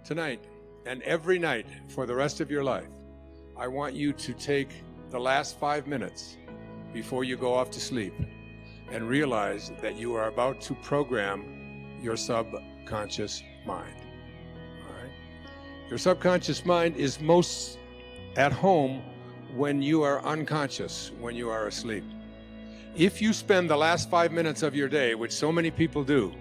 Tonight and every night for the rest of your life, I want you to take the last 5 minutes before you go off to sleep and realize that you are about to program your subconscious mind. All right? Your subconscious mind is most at home when you are unconscious, when you are asleep. If you spend the last 5 minutes of your day, which so many people do,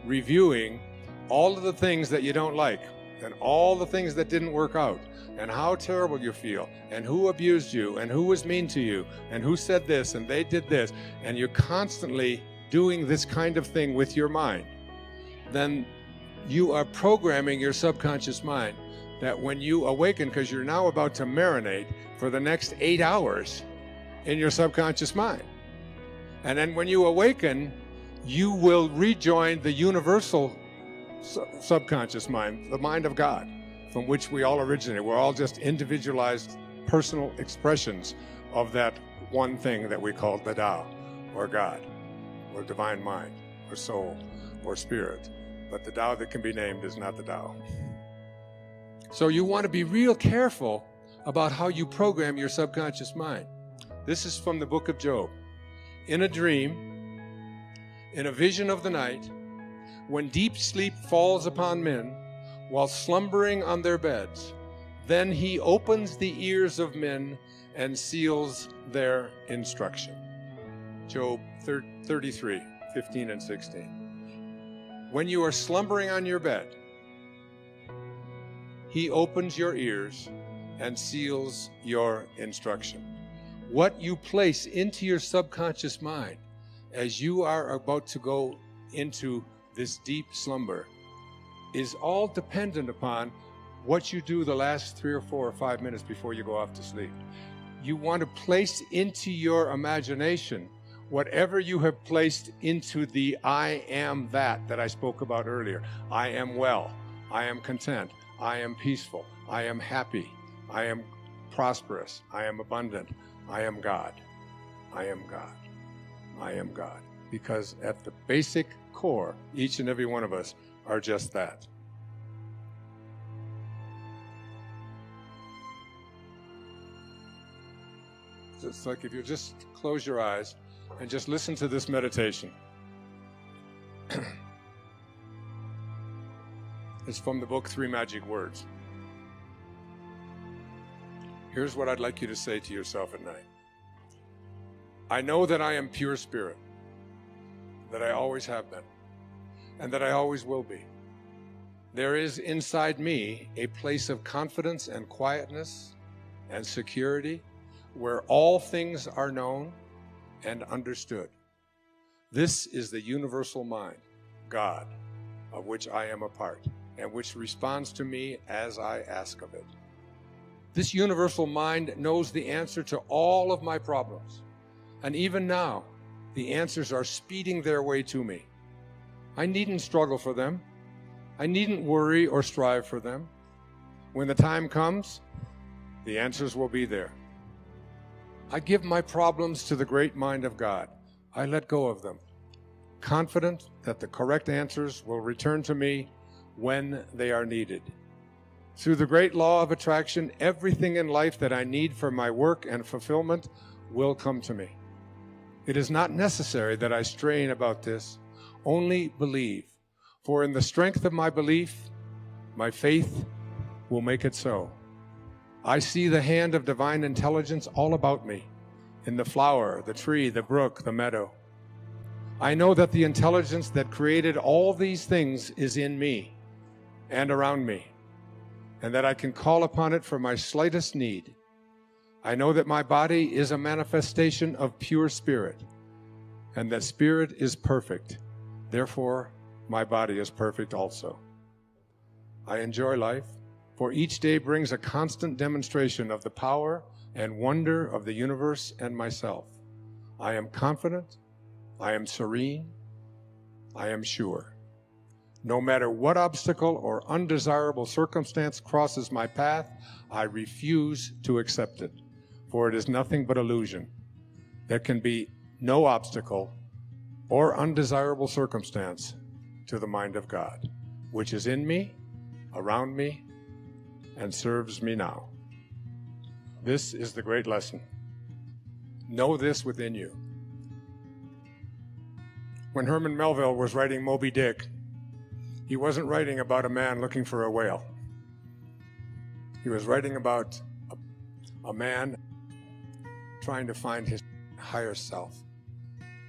reviewing all of the things that you don't like and all the things that didn't work out and how terrible you feel and who abused you and who was mean to you and who said this and they did this, and you're constantly doing this kind of thing with your mind, then you are programming your subconscious mind that when you awaken, because you're now about to marinate for the next 8 hours in your subconscious mind. And then when you awaken, you will rejoin the universal subconscious mind, the mind of God, from which we all originate. We're all just individualized personal expressions of that one thing that we call the Tao, or God, or divine mind, or soul, or spirit. But the Tao that can be named is not the Tao. So you want to be real careful about how you program your subconscious mind. This is from the book of Job. In a dream, in a vision of the night, when deep sleep falls upon men while slumbering on their beds, then he opens the ears of men and seals their instruction. Job 33, 15 and 16. When you are slumbering on your bed, he opens your ears and seals your instruction. What you place into your subconscious mind as you are about to go into this deep slumber is all dependent upon what you do the last 3 or 4 or 5 minutes before you go off to sleep. You want to place into your imagination whatever you have placed into the I am that I spoke about earlier. I am well. I am content. I am peaceful. I am happy. I am prosperous. I am abundant. I am God. I am God. I am God. Because at the basic core, each and every one of us are just that. It's like if you just close your eyes and just listen to this meditation. It's from the book 3 Magic Words. Here's what I'd like you to say to yourself at night. I know that I am pure spirit, that I always have been, and that I always will be. There is inside me a place of confidence and quietness and security where all things are known and understood. This is the universal mind, God, of which I am a part, and which responds to me as I ask of it. This universal mind knows the answer to all of my problems. And even now, the answers are speeding their way to me. I needn't struggle for them. I needn't worry or strive for them. When the time comes, the answers will be there. I give my problems to the great mind of God. I let go of them, confident that the correct answers will return to me when they are needed. Through the great law of attraction, everything in life that I need for my work and fulfillment will come to me. It is not necessary that I strain about this, only believe. For in the strength of my belief, my faith will make it so. I see the hand of divine intelligence all about me, in the flower, the tree, the brook, the meadow. I know that the intelligence that created all these things is in me and around me, and that I can call upon it for my slightest need. I know that my body is a manifestation of pure spirit, and that spirit is perfect. Therefore, my body is perfect also. I enjoy life, for each day brings a constant demonstration of the power and wonder of the universe and myself. I am confident, I am serene, I am sure. No matter what obstacle or undesirable circumstance crosses my path, I refuse to accept it, for it is nothing but illusion. There can be no obstacle or undesirable circumstance to the mind of God, which is in me around me and serves me now. This is the great lesson. Know this within you. When Herman Melville was writing Moby Dick, he wasn't writing about a man looking for a whale. He was writing about a man trying to find his higher self.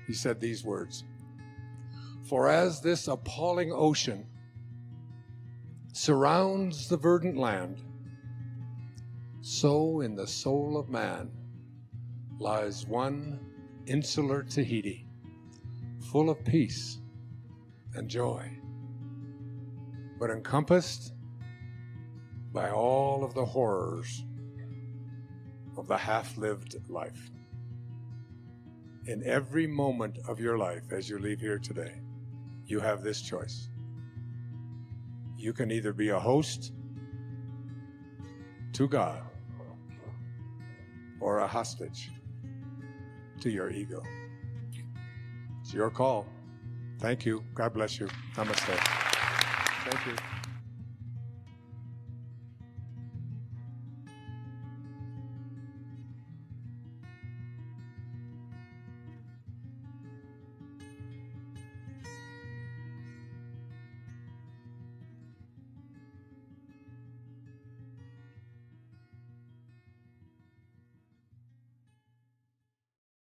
He said these words, "For as this appalling ocean surrounds the verdant land, so in the soul of man lies one insular Tahiti, full of peace and joy, but encompassed by all of the horrors of the half-lived life." In every moment of your life as you leave here today, you have this choice. You can either be a host to God or a hostage to your ego. It's your call. Thank you. God bless you. Namaste. Thank you.